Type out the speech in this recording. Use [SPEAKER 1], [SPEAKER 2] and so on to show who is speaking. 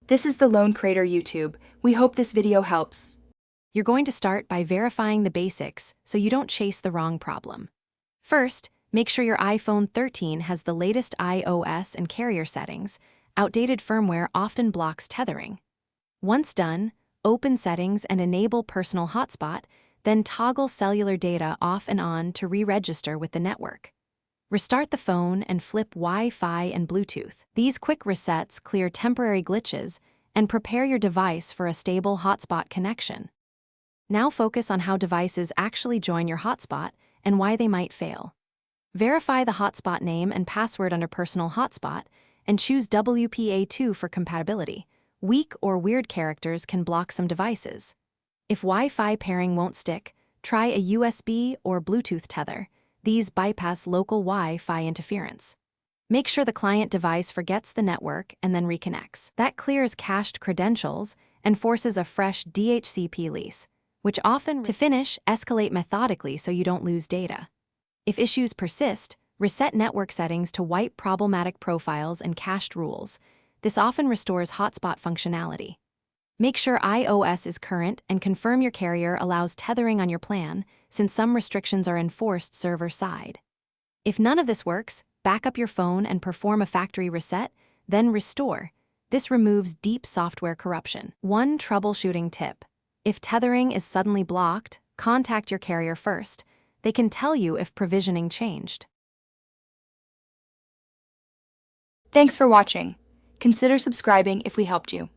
[SPEAKER 1] This is the Lone Crater YouTube. We hope this video helps.
[SPEAKER 2] You're going to start by verifying the basics so you don't chase the wrong problem. First, make sure your iPhone 13 has the latest iOS and carrier settings. Outdated firmware often blocks tethering. Once done, open Settings and enable Personal Hotspot, then toggle cellular data off and on to re-register with the network. Restart the phone and flip Wi-Fi and Bluetooth. These quick resets clear temporary glitches and prepare your device for a stable hotspot connection. Now focus on how devices actually join your hotspot and why they might fail. Verify the hotspot name and password under Personal Hotspot and choose WPA2 for compatibility. Weak or weird characters can block some devices. If Wi-Fi pairing won't stick, try a USB or Bluetooth tether. These bypass local Wi-Fi interference. Make sure the client device forgets the network and then reconnects. That clears cached credentials and forces a fresh DHCP lease, which often, to finish, escalate methodically so you don't lose data. If issues persist, reset network settings to wipe problematic profiles and cached rules. This often restores hotspot functionality. Make sure iOS is current and confirm your carrier allows tethering on your plan, since some restrictions are enforced server-side. If none of this works, back up your phone and perform a factory reset, then restore. This removes deep software corruption. One troubleshooting tip. If tethering is suddenly blocked, contact your carrier first. They can tell you if provisioning changed.
[SPEAKER 1] Thanks for watching. Consider subscribing if we helped you.